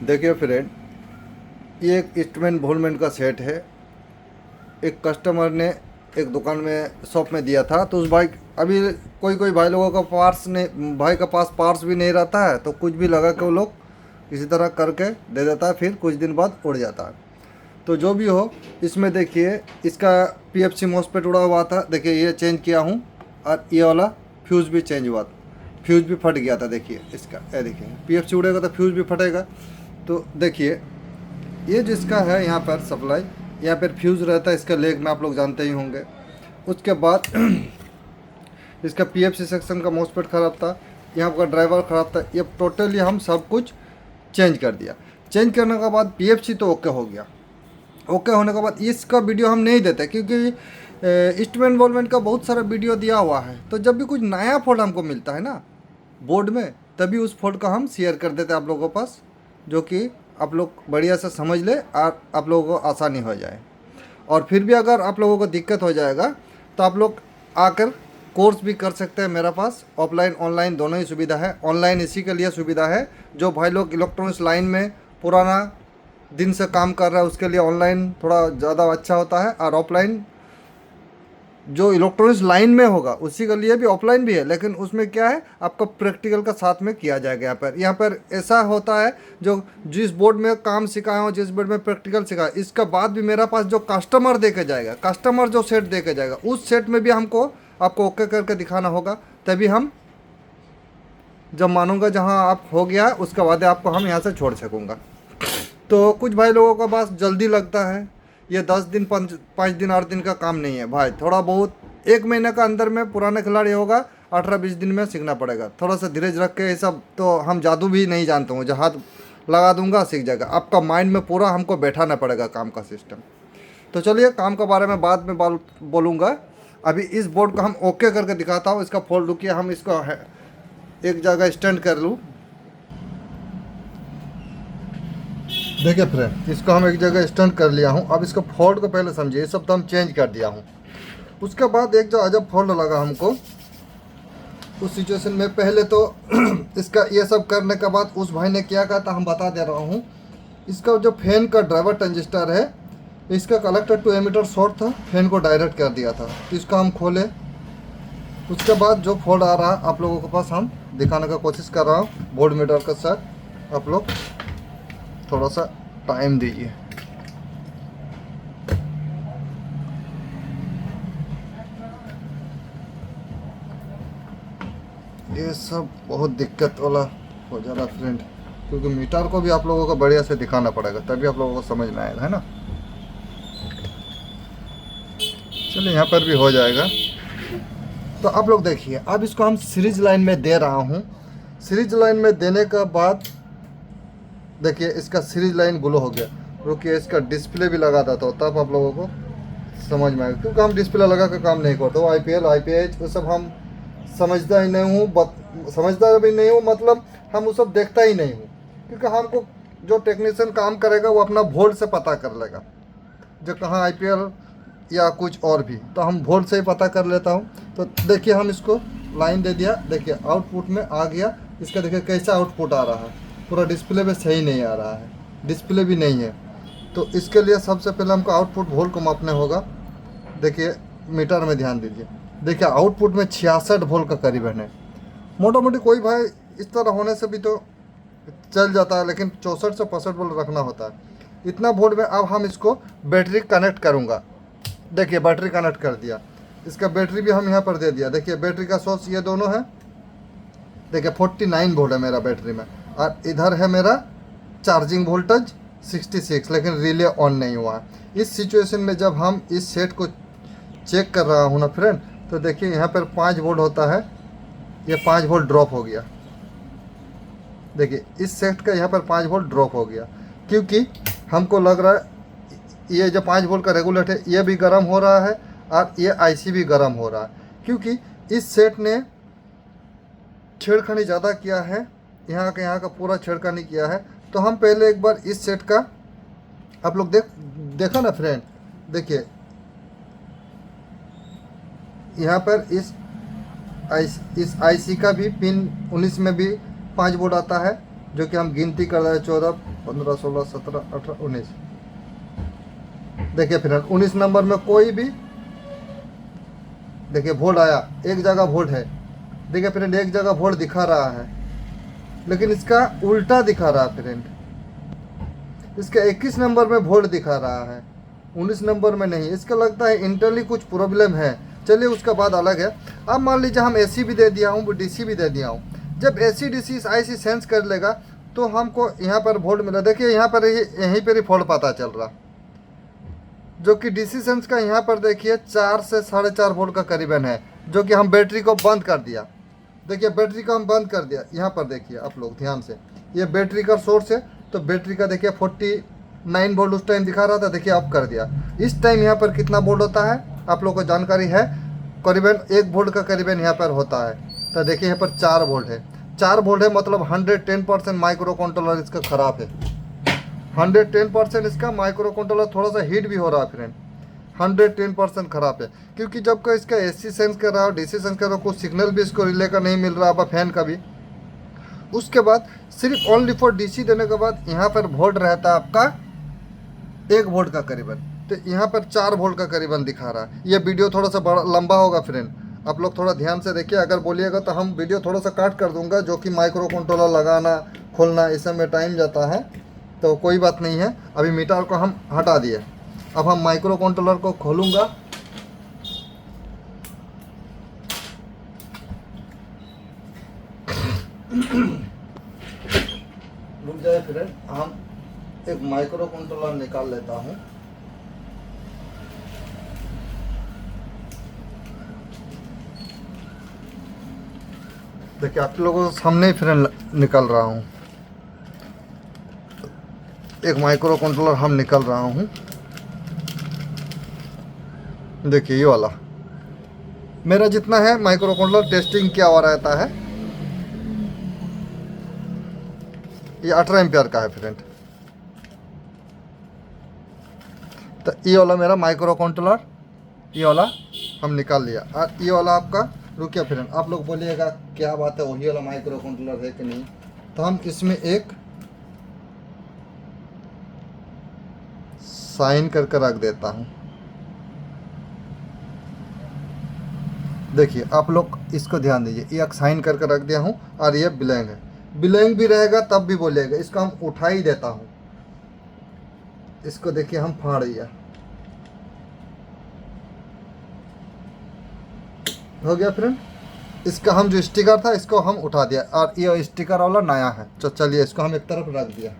देखिए फ्रेंड, ये एक इंस्ट्रूमेंट वोल्टमेंट का सेट है। एक कस्टमर ने एक दुकान में शॉप में दिया था, तो उस भाई अभी कोई कोई भाई लोगों का पार्ट्स नहीं, भाई का पास पार्ट्स भी नहीं रहता है, तो कुछ भी लगा के वो लोग इसी तरह करके दे देता है, फिर कुछ दिन बाद उड़ जाता है। तो जो भी हो, इसमें देखिए इसका पीएफसी मॉसफेट उड़ा हुआ था। देखिए ये चेंज किया हूँ, और ये वाला फ्यूज़ भी चेंज हुआ था। फ्यूज़ भी फट गया था। देखिए इसका, ये देखिए पीएफसी उड़ेगा तो फ्यूज़ भी फटेगा। तो देखिए ये जिसका है यहाँ पर सप्लाई, यहाँ पर फ्यूज़ रहता है इसका लेग में, आप लोग जानते ही होंगे। उसके बाद इसका पीएफसी सेक्शन का मॉसफेट ख़राब था, यहाँ का ड्राइवर ख़राब था। ये टोटली हम सब कुछ चेंज कर दिया। चेंज करने के बाद पीएफसी तो ओके हो गया। ओके होने के बाद इसका वीडियो हम नहीं देते, क्योंकि इंस्ट्रूमेंट इन्वॉल्वमेंट का बहुत सारा वीडियो दिया हुआ है। तो जब भी कुछ नया फॉल्ट हमको मिलता है ना बोर्ड में, तभी उस फॉल्ट का हम शेयर कर देते हैं आप लोगों के पास, जो कि आप लोग बढ़िया से समझ ले और आप लोगों को आसानी हो जाए। और फिर भी अगर आप लोगों को दिक्कत हो जाएगा तो आप लोग आकर कोर्स भी कर सकते हैं मेरे पास। ऑफलाइन ऑनलाइन दोनों ही सुविधा है। ऑनलाइन इसी के लिए सुविधा है, जो भाई लोग इलेक्ट्रॉनिक्स लाइन में पुराना दिन से काम कर रहा है, उसके लिए ऑनलाइन थोड़ा ज़्यादा अच्छा होता है। और ऑफलाइन जो इलेक्ट्रॉनिक्स लाइन में होगा उसी के लिए भी ऑफलाइन भी है, लेकिन उसमें क्या है, आपका प्रैक्टिकल का साथ में किया जाएगा। यहाँ पर ऐसा होता है, जो जिस बोर्ड में काम सिखाया हो, जिस बोर्ड में प्रैक्टिकल सिखाया, इसका बाद भी मेरा पास जो कस्टमर दे के जाएगा, कस्टमर जो सेट दे के जाएगा, उस सेट में भी हमको आपको ओके करके दिखाना होगा। तभी हम जब मानूंगा जहाँ आप हो गया उसके बाद आपको हम यहाँ से छोड़ सकूँगा। तो कुछ भाई लोगों का बस जल्दी लगता है। ये 10 दिन 5 दिन 8 दिन का काम नहीं है भाई, थोड़ा बहुत 1 महीने का अंदर में पुराना खिलाड़ी होगा, 18-20 दिन में सीखना पड़ेगा। थोड़ा सा धीरज रख के, ये सब तो हम जादू भी नहीं जानते हूँ, जो हाथ लगा दूंगा सीख जाएगा। आपका माइंड में पूरा हमको बैठाना पड़ेगा काम का सिस्टम। तो चलिए काम के बारे में बाद में बोलूँगा। अभी इस बोर्ड को हम ओके करके दिखाता हूँ। इसका फोल्ड रुकिए, हम इसको एक जगह स्टैंड कर लूँ। देखिए फ्रेंड, इसको हम एक जगह स्टैंड कर लिया हूँ। अब इसको फोल्ड को पहले समझिए, ये सब तो हम चेंज कर दिया हूँ। उसके बाद एक जो अजब फोल्ड लगा हमको, उस सिचुएशन में पहले तो इसका ये सब करने के बाद उस भाई ने क्या कहा था हम बता दे रहा हूँ। इसका जो फैन का ड्राइवर ट्रांजिस्टर है, इसका कलेक्टर टू एमीटर शॉर्ट था, फैन को डायरेक्ट कर दिया था। तो इसको हम खोले। उसके बाद जो फोल्ड आ रहा है आप लोगों के पास हम दिखाने का कोशिश कर रहा हूँ बोर्ड मीटर के साथ। आप लोग थोड़ा सा टाइम दीजिए। ये सब बहुत दिक्कत वाला हो जा रहा फ्रेंड, क्योंकि मीटर को भी आप लोगों को बढ़िया से दिखाना पड़ेगा, तभी आप लोगों को समझ में आएगा, है ना। चलिए यहाँ पर भी हो जाएगा। तो आप लोग देखिए, अब इसको हम सीरीज लाइन में दे रहा हूँ। सीरीज लाइन में देने के बाद देखिए इसका सीरीज लाइन ग्लो हो गया। रुकिए, इसका डिस्प्ले भी लगा देता हूँ, तब आप लोगों को समझ में आएगा, क्योंकि हम डिस्प्ले लगा कर काम नहीं करते। वो आईपीएल आईपीएच वो सब हम समझता ही नहीं हूँ, समझता भी नहीं हूँ, मतलब हम वो सब देखता ही नहीं हूँ। क्योंकि हमको जो टेक्नीशियन काम करेगा वो अपना वोल्ट से पता कर लेगा, जो कहाँ आईपीएल या कुछ और भी, तो हम वोल्ट से ही पता कर लेता हूँ। तो देखिए हम इसको लाइन दे दिया, देखिए आउटपुट में आ गया। इसका देखिए कैसा आउटपुट आ रहा है, पूरा डिस्प्ले पे सही नहीं आ रहा है, डिस्प्ले भी नहीं है। तो इसके लिए सबसे पहले हमको आउटपुट वोल्ट को मापने होगा। देखिए मीटर में ध्यान दीजिए, देखिए आउटपुट में 66 वोल्ट का करीबन है। मोटा मोटी कोई भाई इस तरह होने से भी तो चल जाता है, लेकिन 64 से 65 वोल्ट रखना होता है। इतना वोल्ट में अब हम इसको बैटरी कनेक्ट करूँगा। देखिए बैटरी कनेक्ट कर दिया, इसका बैटरी भी हम यहाँ पर दे दिया। देखिए बैटरी का सोर्स ये दोनों है। देखिए 49 वोल्ट है मेरा बैटरी में, और इधर है मेरा चार्जिंग वोल्टेज 66, लेकिन रिले ऑन नहीं हुआ है। इस सिचुएशन में जब हम इस सेट को चेक कर रहा हूँ ना फ्रेंड, तो देखिए यहाँ पर 5 वोल्ट होता है, ये 5 वोल्ट ड्रॉप हो गया। देखिए इस सेट का यहाँ पर 5 वोल्ट ड्रॉप हो गया, क्योंकि हमको लग रहा है ये जो 5 वोल्ट का रेगुलेटर है ये भी गर्म हो रहा है, और ये आईसी भी गर्म हो रहा है, क्योंकि इस सेट ने छेड़खानी ज़्यादा किया है, यहाँ का पूरा छेड़खानी किया है। तो हम पहले एक बार इस सेट का आप लोग देखा ना फ्रेंड, देखिए यहाँ पर इस आईसी का भी पिन 19 में भी 5 वोल्ट आता है, जो कि हम गिनती कर रहे हैं 14, 15, 16, 17, 18, 19। देखिए फ्रेंड 19 नंबर में कोई भी देखिए वोल्ट आया, एक जगह वोल्ट है। देखिए फ्रेंड एक जगह वोल्ट दिखा रहा है, लेकिन इसका उल्टा दिखा रहा है फ्रेंड। इसका 21 नंबर में वोल्ट दिखा रहा है, 19 नंबर में नहीं। इसका लगता है इंटरली कुछ प्रॉब्लम है। चलिए उसका बात अलग है। अब मान लीजिए हम एसी भी दे दिया हूँ, डीसी भी दे दिया हूँ। जब एसी डीसी आईसी सेंस कर लेगा तो हमको यहाँ पर वोल्ट मिला। देखिए यहाँ पर यहीं पर ही फॉल्ट पता चल रहा, जो कि डीसी सेंस का यहाँ पर देखिए 4 से 4.5 वोल्ट का करीबन है, जो कि हम बैटरी को बंद कर दिया। देखिए बैटरी को हम बंद कर दिया। यहाँ पर देखिए आप लोग ध्यान से, ये बैटरी का सोर्स है। तो बैटरी का देखिए 49 वोल्ट उस टाइम दिखा रहा था, देखिए ऑफ कर दिया। इस टाइम यहाँ पर कितना वोल्ट होता है आप लोग को जानकारी है? करीबन 1 वोल्ट का करीबन यहाँ पर होता है। तो देखिए यहाँ पर 4 वोल्ट है। 4 वोल्ट है मतलब 110% माइक्रो कंट्रोलर इसका ख़राब है। 110% इसका माइक्रो कंट्रोलर थोड़ा सा हीट भी हो रहा है फ्रेंड। 110% खराब है, क्योंकि जब का इसका एसी सेंस कर रहा हो, डीसी सेंस कर रहा हो, कुछ सिग्नल भी इसको रिले का नहीं मिल रहा है, फैन का भी। उसके बाद सिर्फ ओनली फॉर डीसी देने के बाद यहाँ पर वोल्ट रहता है आपका 1 वोल्ट का करीबन। तो यहाँ पर 4 वोल्ट का करीबन दिखा रहा है। ये वीडियो थोड़ा सा बड़ा लंबा होगा फ्रेंड, आप लोग थोड़ा ध्यान से देखिए। अगर बोलिएगा तो हम वीडियो थोड़ा सा काट कर दूंगा, जो कि माइक्रो कंट्रोलर लगाना खोलना इस समय टाइम जाता है, तो कोई बात नहीं है। अभी मीटर को हम हटा दिए, अब हम माइक्रो कंट्रोलर को खोलूँगा। रुक जाए फ्रेंड, हम एक माइक्रो कंट्रोलर निकाल लेता हूँ। देखिए आप लोगों के सामने ही फ्रेंड निकाल रहा हूँ। एक माइक्रो कंट्रोलर हम निकाल रहा हूँ। देखिए ये वाला मेरा जितना है माइक्रो कंट्रोलर टेस्टिंग किया हुआ रहता है। ये 18 एम्पियर का है फ्रेंड। तो ये वाला मेरा माइक्रो कंट्रोलर, ये वाला हम निकाल लिया। और ये वाला आपका, रुकिए फ्रेंड, आप लोग बोलिएगा क्या बात है वही वाला माइक्रो कंट्रोलर है कि नहीं। तो हम इसमें एक साइन करके रख देता हूँ। देखिए आप लोग इसको ध्यान दीजिए, ये एक साइन करके रख दिया हूँ। और ये ब्लैंक है, ब्लैंक भी रहेगा तब भी बोलिएगा। इसको हम उठा ही देता हूँ। इसको देखिए हम फाड़ दिया, हो गया फ्रेंड। इसका हम जो स्टिकर था इसको हम उठा दिया, और ये स्टिकर वाला नया है। तो चलिए इसको हम एक तरफ रख दिया।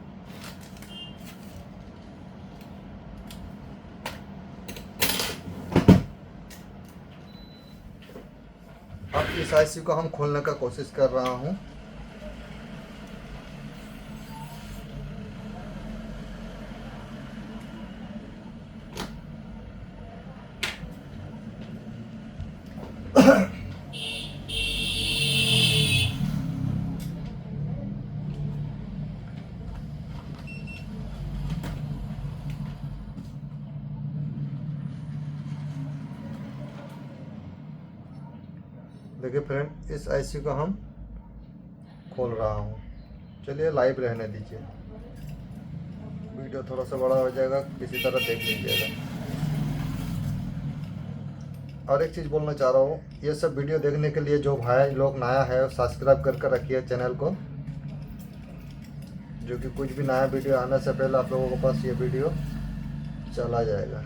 अब इस आईसी को हम खोलने का कोशिश कर रहा हूँ। देखिए फ्रेंड इस आईसी को हम खोल रहा हूँ। चलिए लाइव रहने दीजिए, वीडियो थोड़ा सा बड़ा हो जाएगा, किसी तरह देख लीजिएगा। और एक चीज़ बोलना चाह रहा हूँ, ये सब वीडियो देखने के लिए जो भाई लोग नया है सब्सक्राइब करके रखिए चैनल को, जो कि कुछ भी नया वीडियो आने से पहले आप लोगों के पास ये वीडियो चला जाएगा।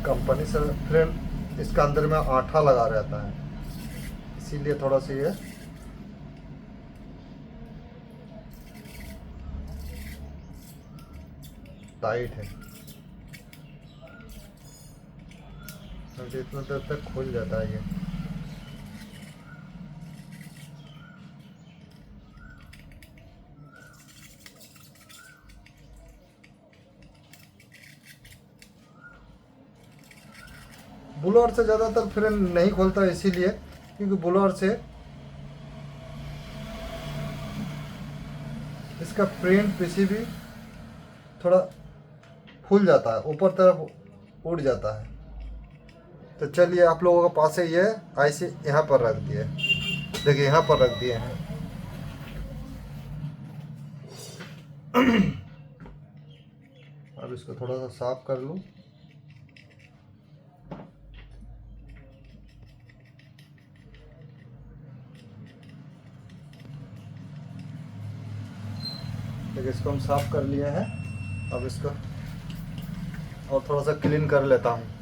कंपनी से फ्रेंड इसका अंदर में आठा लगा रहता है, इसीलिए थोड़ा सा ये टाइट है। इतना देर तक खुल जाता है ये। ब्लोअर से ज़्यादातर फ्रेंड नहीं खोलता है, इसीलिए क्योंकि ब्लोअर से इसका प्रिंट पीसीबी थोड़ा फूल जाता है, ऊपर तरफ उड़ जाता है। तो चलिए आप लोगों के पास है ये आईसी यहाँ पर रख दिए, देखिए यहाँ पर रख दिए हैं। अब इसको थोड़ा सा साफ कर लूँ। देखिए इसको हम साफ कर लिए हैं। अब इसको और थोड़ा सा क्लीन कर लेता हूँ।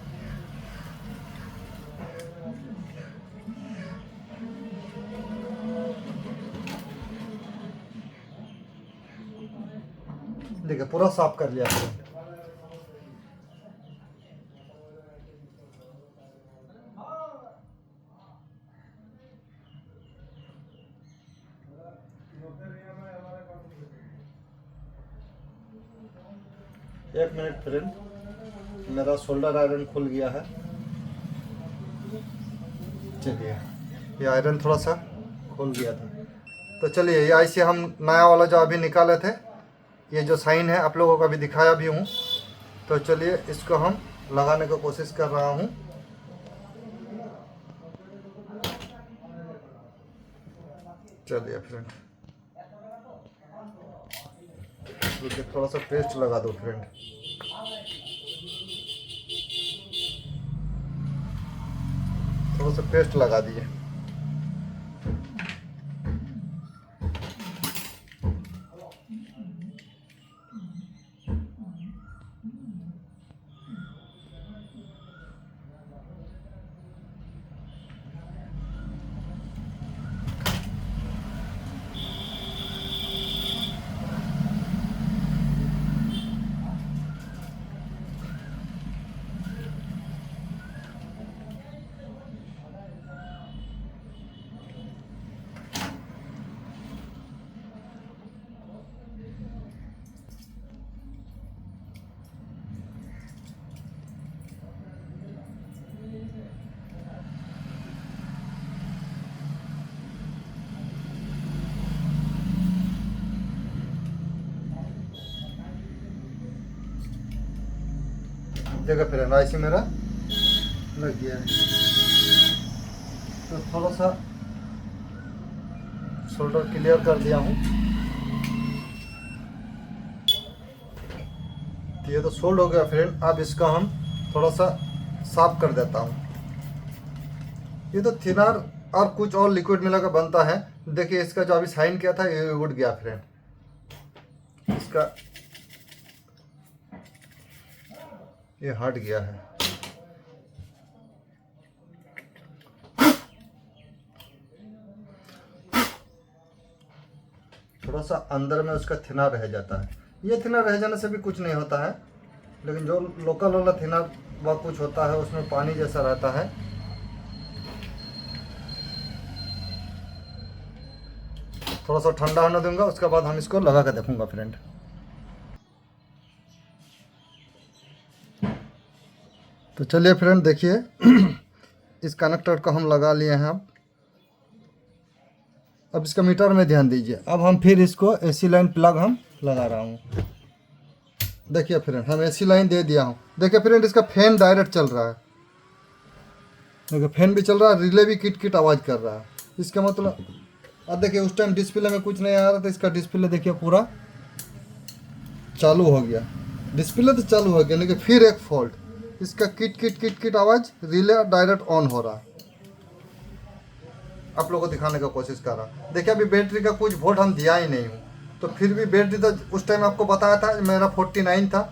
देखिए पूरा साफ कर लिया फ्रेंड। एक मिनट फ्रेंड, मेरा शोल्डर आयरन खुल गया है। चलिए ये आयरन थोड़ा सा खुल गया था। तो चलिए ये आईसी हम नया वाला जो अभी निकाले थे, ये जो साइन है आप लोगों को अभी दिखाया भी हूँ। तो चलिए इसको हम लगाने की कोशिश कर रहा हूँ। चलिए फ्रेंड, थोड़ा सा पेस्ट लगा दो फ्रेंड। थोड़ा सा पेस्ट लगा दिए। देखो फिर आईसी मेरा लग गया है। तो थोड़ा सा शोल्डर क्लियर कर दिया हूँ। तो ये तो सोल्ड हो गया फ्रेंड। अब इसका हम थोड़ा सा साफ कर देता हूँ। ये तो थिनर और कुछ और लिक्विड मिला कर बनता है। देखिए इसका जो अभी साइन किया था ये उड़ गया फ्रेंड, इसका ये हट गया है। थोड़ा सा अंदर में उसका थिनर रह जाता है। ये थिनर रह जाने से भी कुछ नहीं होता है, लेकिन जो लोकल वाला थिनर वह कुछ होता है, उसमें पानी जैसा रहता है। थोड़ा सा ठंडा होने दूंगा, उसके बाद हम इसको लगा कर देखूंगा फ्रेंड। तो चलिए फ्रेंड देखिए इस कनेक्टर को हम लगा लिए हैं। अब इसका मीटर में ध्यान दीजिए। अब हम फिर इसको एसी लाइन प्लग हम लगा रहा हूँ। देखिए फ्रेंड हम एसी लाइन दे दिया हूँ। देखिए फ्रेंड इसका फैन डायरेक्ट चल रहा है। देखिए फैन भी चल रहा है, रिले भी किट किट आवाज़ कर रहा है। इसका मतलब अब देखिए उस टाइम डिस्प्ले में कुछ नहीं आ रहा था, इसका डिस्प्ले देखिए पूरा चालू हो गया। डिस्प्ले तो चालू हो गया, लेकिन फिर एक फॉल्ट, इसका किट किट किट किट आवाज़, रिले डायरेक्ट ऑन हो रहा है। आप लोगों को दिखाने का कोशिश कर रहा। देखिए अभी बैटरी का कुछ वोल्ट हम दिया ही नहीं हूँ, तो फिर भी बैटरी तो उस टाइम आपको बताया था मेरा 49 था।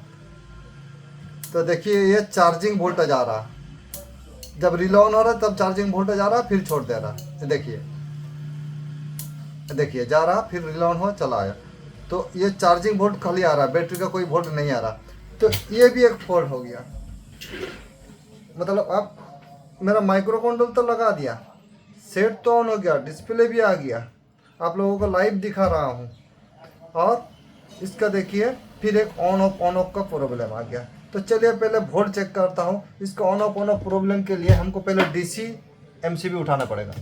तो देखिए ये चार्जिंग वोल्टेज आ रहा, जब रिले ऑन हो रहा है तब चार्जिंग वोल्टेज आ रहा, फिर छोड़ दे रहा। देखिए जा रहा, फिर रिले ऑन हो चला आया। तो ये चार्जिंग वोल्ट खाली आ रहा है, बैटरी का कोई वोल्ट नहीं आ रहा। तो ये भी एक फॉल्ट हो गया। मतलब अब मेरा माइक्रो कंट्रोल तो लगा दिया, सेट तो ऑन हो गया, डिस्प्ले भी आ गया, आप लोगों को लाइव दिखा रहा हूँ। और इसका देखिए फिर एक ऑन ऑफ का प्रॉब्लम आ गया। तो चलिए पहले वोल्ट चेक करता हूँ। इसका ऑन ऑफ प्रॉब्लम के लिए हमको पहले डीसी एमसीबी उठाना पड़ेगा।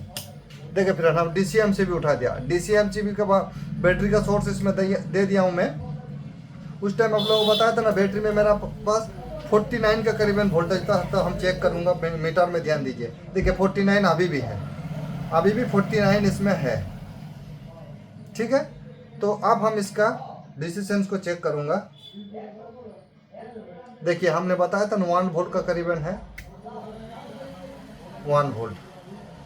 देखिए फ्रेंड, हम डीसी एमसीबी उठा दिया। डीसी एमसीबी के बाद बैटरी का सोर्स इसमें दे दिया हूँ मैं। उस टाइम आप लोगों को बताया था ना, बैटरी में मेरा पास 49 का करीबन वोल्टेज था। तो हम चेक करूँगा, मीटर में ध्यान दीजिए। देखिए 49 अभी भी है, अभी भी 49 इसमें है। ठीक है, तो अब हम इसका डीसी सेंस को चेक करूँगा। देखिए हमने बताया था 1 वोल्ट का करीबन है, 1 वोल्ट।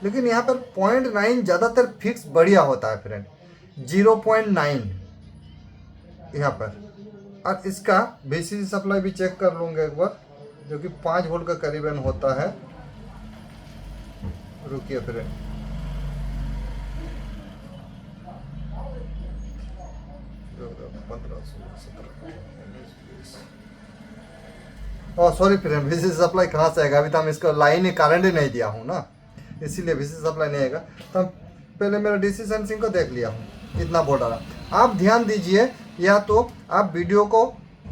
लेकिन यहाँ पर 0.9 ज़्यादातर फिक्स बढ़िया होता है फ्रेंड, 0.9 यहाँ पर। और इसका VCC सप्लाई भी चेक कर लूँगा एक बार, जो कि 5 वोल्ट का करीबन होता है। रुकिए friend, sorry friend, VCC supply कहाँ से आएगा? अभी तो हम इसका लाइन ही करंट ही नहीं दिया हूँ ना, इसीलिए VCC सप्लाई नहीं आएगा। तो हम पहले मेरा डीसी सेंसिंग को देख लिया हूँ, इतना वोल्ट आ रहा। आप ध्यान दीजिए, या तो आप वीडियो को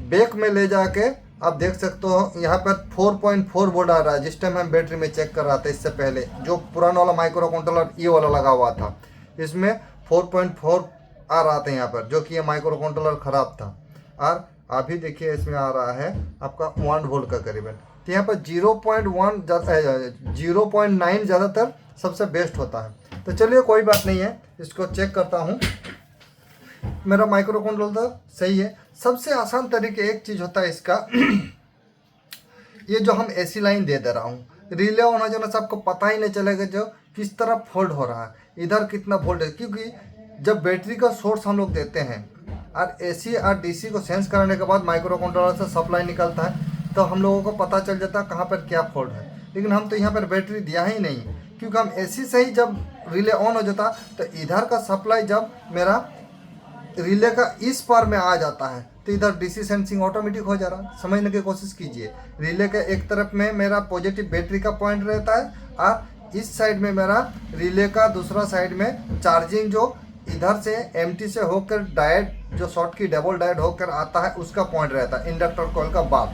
बैक में ले जाके आप देख सकते हो, यहाँ पर 4.4 वोल्ट आ रहा है। जिस टाइम हम बैटरी में चेक कर रहा था इससे पहले, जो पुराना वाला माइक्रो कंट्रोलर ये वाला लगा हुआ था, इसमें 4.4 आ रहा था यहाँ पर, जो कि ये माइक्रो कंट्रोलर ख़राब था। और अभी देखिए इसमें आ रहा है आपका 1 वोल्ट का करीबन। तो यहाँ पर 0.9 ज़्यादातर सबसे बेस्ट होता है। तो चलिए कोई बात नहीं है, इसको चेक करता हूँ। मेरा माइक्रो कंट्रोलर सही है। सबसे आसान तरीके एक चीज़ होता है इसका ये जो हम एसी लाइन दे रहा हूँ, रिले ऑन हो जाना से आपको पता ही नहीं चलेगा जो किस तरह फोल्ड हो रहा है, इधर कितना वोल्ट है। क्योंकि जब बैटरी का सोर्स हम लोग देते हैं और एसी और डीसी को सेंस करने के बाद माइक्रो कंट्रोलर से सप्लाई निकलता है, तो हम लोगों को पता चल जाता है कहाँ पर क्या फॉल्ट है। लेकिन हम तो यहाँ पर बैटरी दिया ही नहीं, क्योंकि हम एसी से ही जब रिले ऑन हो जाता तो इधर का सप्लाई जब मेरा रिले का इस पार में आ जाता है तो इधर डीसी सेंसिंग ऑटोमेटिक हो जा रहा है। समझने की कोशिश कीजिए, रिले के एक तरफ में मेरा पॉजिटिव बैटरी का पॉइंट रहता है और इस साइड में मेरा रिले का दूसरा साइड में चार्जिंग जो इधर से एमटी से होकर डायड जो शॉर्ट की डबल डायड होकर आता है उसका पॉइंट रहता है इंडक्टर कॉइल का बाद।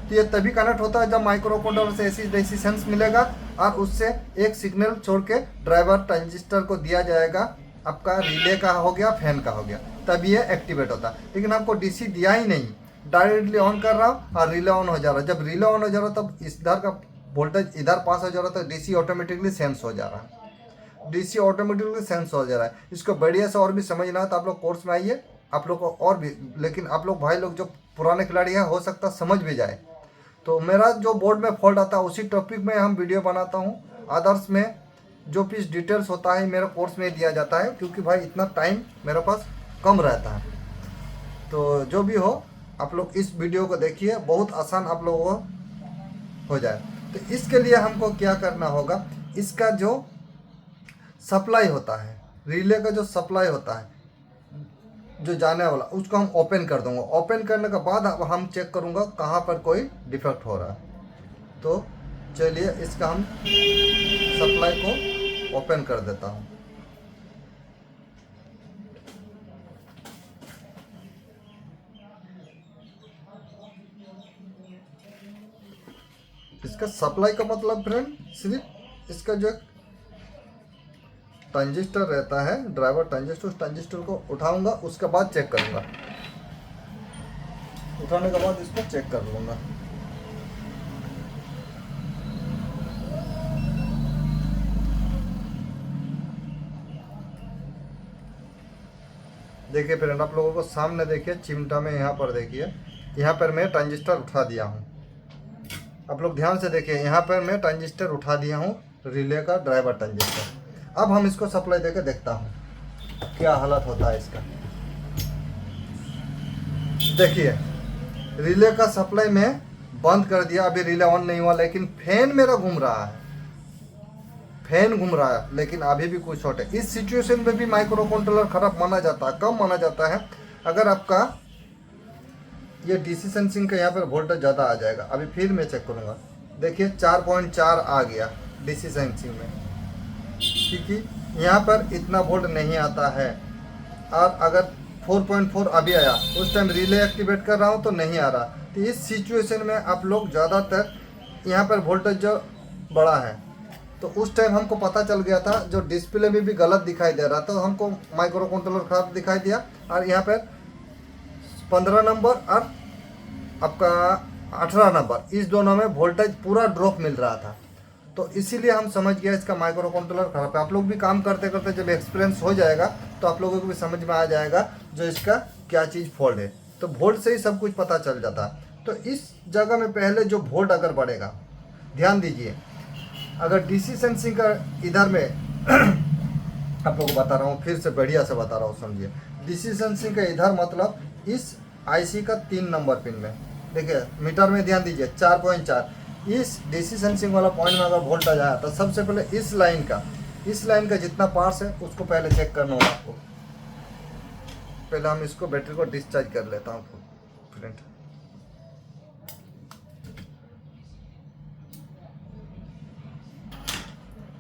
तो ये तभी कनेक्ट होता है जब माइक्रो कंट्रोलर से एसी डीसी सेंस मिलेगा और उससे एक सिग्नल छोड़ के ड्राइवर ट्रांजिस्टर को दिया जाएगा, आपका रिले का हो गया, फैन का हो गया, तब ये एक्टिवेट होता है। लेकिन आपको डीसी दिया ही नहीं, डायरेक्टली ऑन कर रहा हूँ और रिले ऑन हो जा रहा है। जब रिले ऑन हो जा रहा है तब इधर का वोल्टेज इधर पास हो जा रहा है, तो डीसी ऑटोमेटिकली सेंस हो जा रहा है, डीसी ऑटोमेटिकली सेंस हो जा रहा है। इसको बढ़िया से और भी समझना है तो आप लोग कोर्स में आइए, आप लोग को और भी। लेकिन आप लोग भाई लोग जो पुराने खिलाड़ी हैं हो सकता समझ भी जाए। तो मेरा जो बोर्ड में फॉल्ट आता है उसी टॉपिक में हम वीडियो बनाता हूँ। अदर्स में जो भी डिटेल्स होता है मेरा कोर्स में दिया जाता है, क्योंकि भाई इतना टाइम मेरे पास कम रहता है। तो जो भी हो आप लोग इस वीडियो को देखिए, बहुत आसान आप लोगों को हो जाए। तो इसके लिए हमको क्या करना होगा, इसका जो सप्लाई होता है, रिले का जो सप्लाई होता है जो जाने वाला, उसको हम ओपन कर दूंगा। ओपन करने के बाद अब हम चेक करूंगा कहाँ पर कोई डिफेक्ट हो रहा है। तो चलिए इसका हम सप्लाई को ओपन कर देता हूँ। इसका सप्लाई का मतलब फ्रेंड सिर्फ इसका जो ट्रांजिस्टर रहता है, ड्राइवर ट्रांजिस्टर, उस ट्रांजिस्टर को उठाऊंगा, उसके बाद चेक करूंगा। उठाने के बाद इसको चेक कर लूंगा। देखिए फ्रेंड, आप लोगों को सामने देखिए चिमटा में, यहाँ पर देखिए, यहाँ पर मैं ट्रांजिस्टर उठा दिया हूँ। आप लोग ध्यान से देखिए, यहाँ पर मैं ट्रांजिस्टर उठा दिया हूँ, रिले का ड्राइवर ट्रांजिस्टर। अब हम इसको सप्लाई देकर देखता हूँ क्या हालत होता है इसका। देखिए रिले का सप्लाई में बंद कर दिया, अभी रिले ऑन नहीं हुआ, लेकिन फैन मेरा घूम रहा है, फैन घूम रहा है, लेकिन अभी भी कुछ शॉर्ट है। इस सिचुएशन में भी माइक्रो कंट्रोलर खराब माना जाता है, कम माना जाता है अगर आपका ये डीसी सेंसिंग का यहाँ पर वोल्टेज ज़्यादा आ जाएगा। अभी फिर मैं चेक करूँगा, देखिए 4.4 आ गया डीसी सेंसिंग में, क्योंकि यहाँ पर इतना वोल्ट नहीं आता है। और अगर 4.4 अभी आया, उस टाइम रिले एक्टिवेट कर रहा हूँ तो नहीं आ रहा, तो इस सिचुएशन में आप लोग ज़्यादातर यहाँ पर वोल्टेज जो बड़ा है, तो उस टाइम हमको पता चल गया था, जो डिस्प्ले में भी गलत दिखाई दे रहा था, तो हमको माइक्रो कंट्रोलर खराब दिखाई दिया। और यहाँ पर 15 नंबर और आपका 18 नंबर, इस दोनों में वोल्टेज पूरा ड्रॉप मिल रहा था। तो इसीलिए हम समझ गया इसका माइक्रो कंट्रोलर खराब है। आप लोग भी काम करते करते जब एक्सपीरियंस हो जाएगा तो आप लोगों को भी समझ में आ जाएगा जो इसका क्या चीज़ फॉल्ट है। तो वोल्ट से ही सब कुछ पता चल जाता है। तो इस जगह में पहले जो वोल्ट अगर बढ़ेगा, ध्यान दीजिए, अगर डीसी सेंसिंग का इधर में आप लोगों को बता रहा हूँ, फिर से बढ़िया से बता रहा हूँ, समझिए। डीसी सेंसिंग का इधर मतलब इस आईसी का 3 नंबर पिन में, देखिए मीटर में ध्यान दीजिए 4.4, इस डीसी सेंसिंग वाला पॉइंट में अगर वोल्टेज आया तो सबसे पहले इस लाइन का जितना पार्ट्स है उसको पहले चेक करना होगा आपको। पहले हम इसको बैटरी को डिस्चार्ज कर लेता हूँ फ्रेंड।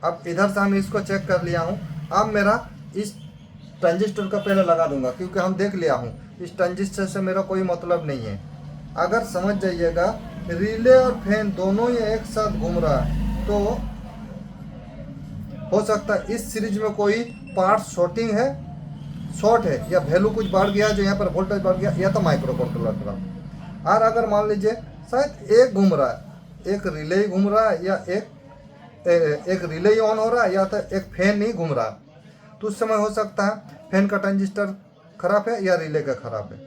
अब इधर से हम इसको चेक कर लिया हूँ। अब मेरा इस ट्रांजिस्टर का पहले लगा दूंगा, क्योंकि हम देख लिया हूँ इस ट्रांजिस्टर से मेरा कोई मतलब नहीं है। अगर समझ जाइएगा रिले और फैन दोनों ही एक साथ घूम रहा है, तो हो सकता है इस सीरीज में कोई पार्ट शॉर्ट है या वैल्यू कुछ बढ़ गया, जो यहाँ पर वोल्टेज बढ़ गया, या तो माइक्रो कंट्रोलर खराब। और अगर मान लीजिए शायद एक घूम रहा है, एक रिले ही घूम रहा है, या एक रिले ही ऑन हो रहा है, या तो एक फैन नहीं घूम रहा, तो उस समय हो सकता है फैन का ट्रांजिस्टर खराब है या रिले का खराब है।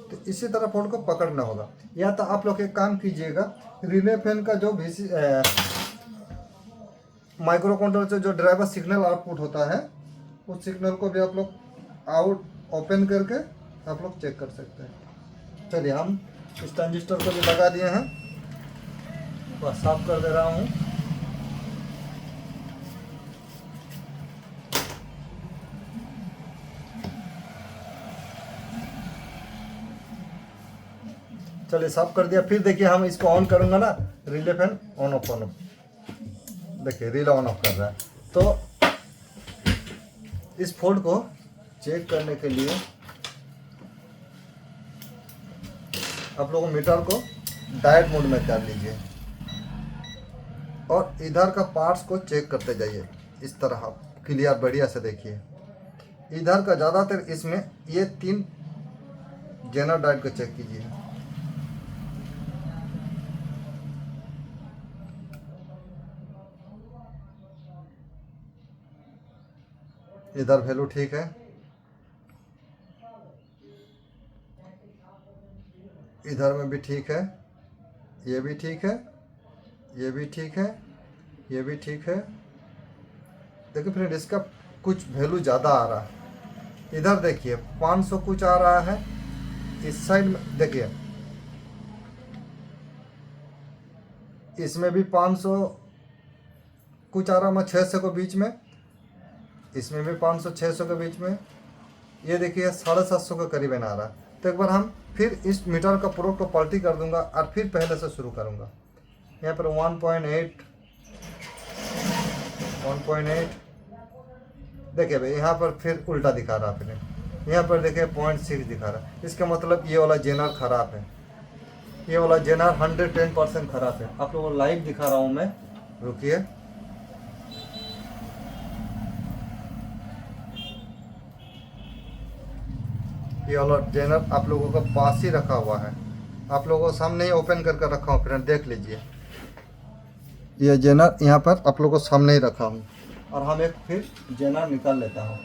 तो इसी तरह फॉल्ट को पकड़ना होगा। या तो आप लोग एक काम कीजिएगा, रिले फैन का जो माइक्रो कंट्रोलर से जो ड्राइवर सिग्नल आउटपुट होता है, उस सिग्नल को भी आप लोग ओपन करके आप लोग चेक कर सकते हैं। चलिए हम इस ट्रांजिस्टर को भी लगा दिए हैं, बस साफ कर दे रहा हूँ। चलिए साफ कर दिया। फिर देखिए हम इसको ऑन करूंगा ना, रिले फैन ऑन ऑफ, देखिए रिले ऑन ऑफ कर रहा है। तो इस फॉल्ट को चेक करने के लिए आप लोगों मीटर को डायट मोड में कर लीजिए और इधर का पार्ट्स को चेक करते जाइए। इस तरह आप क्लियर बढ़िया से देखिए, इधर का ज़्यादातर इसमें ये 3 जेनर डायट को चेक कीजिए। इधर वैल्यू ठीक है, इधर में भी ठीक है, ये भी ठीक है, ये भी ठीक है, ये भी ठीक है। देखिए फ्रेंड इसका कुछ वैल्यू ज़्यादा आ रहा है। इधर देखिए 500 कुछ आ रहा है, इस साइड में देखिए इसमें भी 500 कुछ आ रहा है, 600 के बीच में, इसमें भी 500-600 के बीच में, ये देखिए 750 के करीब आ रहा है। तो एक बार हम फिर इस मीटर का प्रोब को पलटी कर दूंगा और फिर पहले से शुरू करूंगा। यहाँ पर 1.8 देखिए भाई, यहाँ पर फिर उल्टा दिखा रहा, फिर यहाँ पर देखिए 0.6 दिखा रहा। इसका मतलब ये वाला जेनर खराब है, ये वाला जेनर 110% खराब है। आप लोगों को लाइव दिखा रहा हूँ मैं, रुकिए। ये वाला जेनर आप लोगों का पास ही रखा हुआ है, आप लोगों को सामने ही ओपन करके रखा हूँ फ्रेंड, देख लीजिए। ये जेनर यहाँ पर आप लोगों को सामने ही रखा हूँ, और हम एक फिर जेनर निकाल लेता हूँ।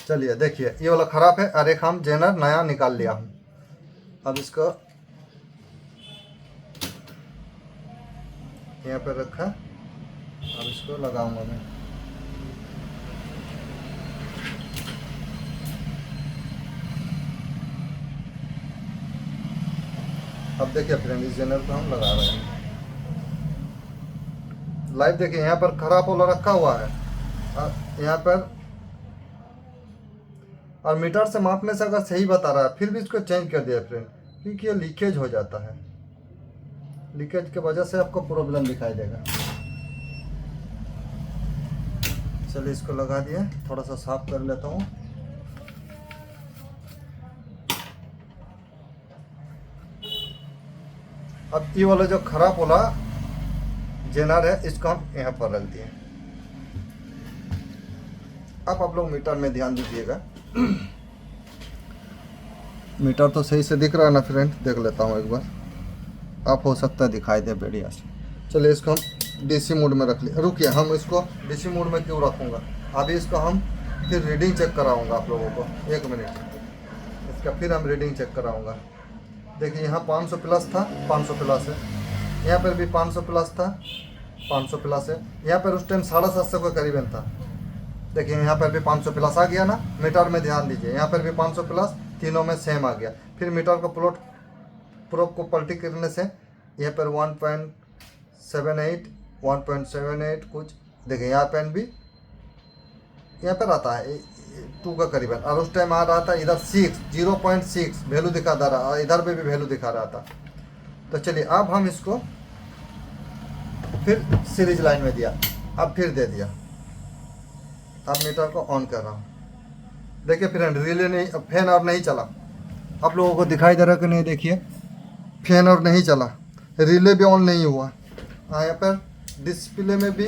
चलिए देखिए ये वाला खराब है और एक हम जेनर नया निकाल लिया हूँ। अब इसको यहाँ पर रखा, अब इसको लगाऊंगा मैं। अब देखिए फ्रेंड इस जेनर को हम लगा रहे हैं लाइव। देखिए यहाँ पर खराब वाला रखा हुआ है, यहाँ पर, और मीटर से मापने से अगर सही बता रहा है फिर भी इसको चेंज कर दिया फ्रेंड, क्योंकि ये लीकेज हो जाता है। लीकेज की वजह से आपको प्रॉब्लम दिखाई देगा। चलिए इसको लगा दिए, थोड़ा सा साफ कर लेता हूँ। अब ये वाला जो खराब वाला जेनर है इसको हम यहाँ पर रख दिए। अब आप लोग मीटर में ध्यान दीजिएगा। मीटर तो सही से दिख रहा है ना फ्रेंड, देख लेता हूँ एक बार, आप हो सकता है दिखाई दे बढ़िया से। चलिए इसको हम डीसी मोड में रख लिया। रुकिए, हम इसको डीसी मोड में क्यों रखूँगा, अभी इसको हम फिर रीडिंग चेक कराऊँगा आप लोगों को। 1 मिनट, इसका फिर हम रीडिंग चेक कराऊँगा। देखिए यहाँ 500 प्लस था, 500 प्लस है, यहाँ पर भी 500 प्लस था, 500 प्लस है, यहाँ पर उस टाइम 750 के करीबन था। देखिए यहाँ पर भी 500 प्लस आ गया ना, मीटर में ध्यान दीजिए, यहाँ पर भी 500 प्लस, तीनों में सेम आ गया। फिर मीटर को प्रोब को पलटी करने से यहाँ पर 1.78 1.78 कुछ, देखिए यहाँ पर भी यहाँ पर आता है 2 का करीबन, और उस टाइम आ रहा था इधर 0.6 वैल्यू दिखा रहा, और इधर पे भी वैल्यू दिखा रहा था। तो चलिए अब हम इसको फिर सीरीज लाइन में दिया, अब फिर दे दिया। अब मीटर को ऑन कर रहा हूँ। देखिए फ्रेंड, रिले नहीं, फैन और नहीं चला। आप लोगों को दिखाई दे रहा कि नहीं, देखिए फैन और नहीं चला, रिले भी ऑन नहीं हुआ। यहाँ पर डिस्प्ले में भी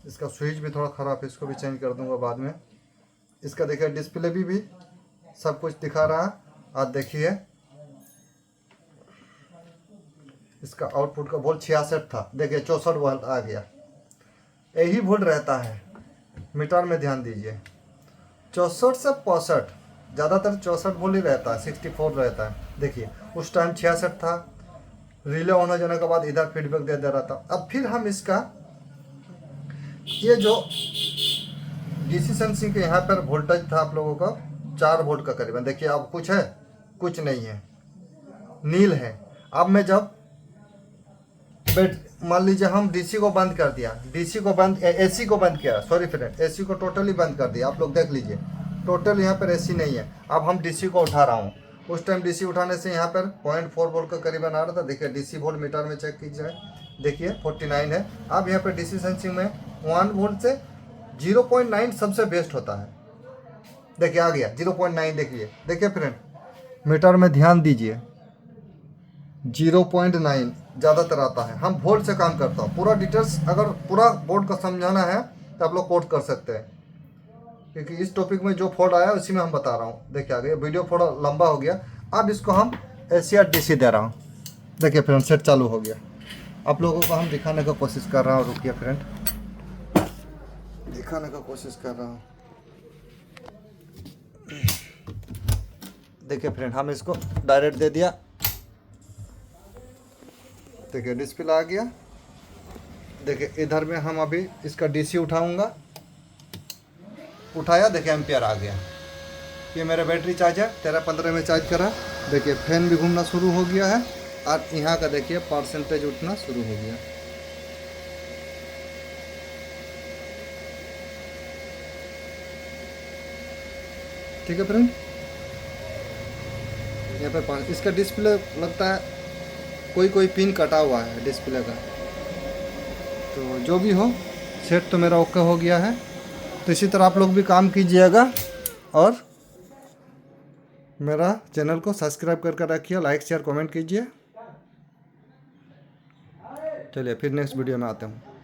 इसका स्विच भी थोड़ा ख़राब है, इसको भी चेंज कर दूंगा बाद में। इसका देखिए डिस्प्ले भी सब कुछ दिखा रहा है। आज देखिए इसका आउटपुट का वोल्ट 66 था, देखिए 64 वोल्ट आ गया। यही वोल्ट रहता है, मीटर में ध्यान दीजिए। 64 से 65, ज़्यादातर 64 वोल्ट ही रहता है, 64 रहता है। देखिए उस टाइम 66 था, रिले ऑन हो जाने के बाद इधर फीडबैक दे रहा था। अब फिर हम इसका ये जो डीसी सेंसिंग के यहाँ पर वोल्टेज था आप लोगों का 4 वोल्ट का करीबन, देखिए अब कुछ है, कुछ नहीं है, नील है। अब मैं जब मान लीजिए हम डीसी को बंद कर दिया, डीसी को बंद, एसी को बंद किया, सॉरी फ्रेंड, एसी को टोटली बंद कर दिया। आप लोग देख लीजिए टोटल यहाँ पर एसी नहीं है। अब हम डीसी को उठा रहा हूँ, उस टाइम डीसी उठाने से यहाँ पर 0.4 वोल्ट का करीबन आ रहा था। देखिए डीसी वोल्ट मीटर में चेक कीजिए, देखिए 49 है। अब यहाँ पर डीसी सेंसिंग में 1 वोल्ट से 0.9 सबसे बेस्ट होता है। देखिए आ गया 0.9, देखिए फ्रेंड मीटर में ध्यान दीजिए, 0.9 ज़्यादातर आता है। हम वोल्ट से काम करता हूँ। पूरा डिटेल्स अगर पूरा बोर्ड का समझाना है तो आप लोग कोट कर सकते हैं, क्योंकि इस टॉपिक में जो फोल्ड आया उसी में हम बता रहा हूँ। देखिए आ गया, वीडियो थोड़ा लंबा हो गया। अब इसको हम एसीआर डीसी दे रहा हूँ। देखिए फ्रेंड सेट चालू हो गया। आप लोगों को हम दिखाने का कोशिश कर रहा हूँ, रुकिए फ्रेंड, दिखाने का कोशिश कर रहा हूँ। देखिए फ्रेंड हम इसको डायरेक्ट दे दिया, देखिए डिस्प्ले आ गया। देखिए इधर में हम अभी इसका डीसी उठाऊंगा, उठाया, देखिए एम्पियर आ गया। ये मेरा बैटरी चार्जर 13-15 में चार्ज करा। देखिए फैन भी घूमना शुरू हो गया है, और यहाँ का देखिए परसेंटेज उठना शुरू हो गया। ठीक है फ्रेंड, यहाँ पर इसका डिस्प्ले लगता है कोई पिन कटा हुआ है डिस्प्ले का। तो जो भी हो, सेट तो मेरा ओके हो गया है। तो इसी तरह आप लोग भी काम कीजिएगा, और मेरा चैनल को सब्सक्राइब करके रखिए, लाइक शेयर कमेंट कीजिए। चलिए फिर नेक्स्ट वीडियो में आते हूँ।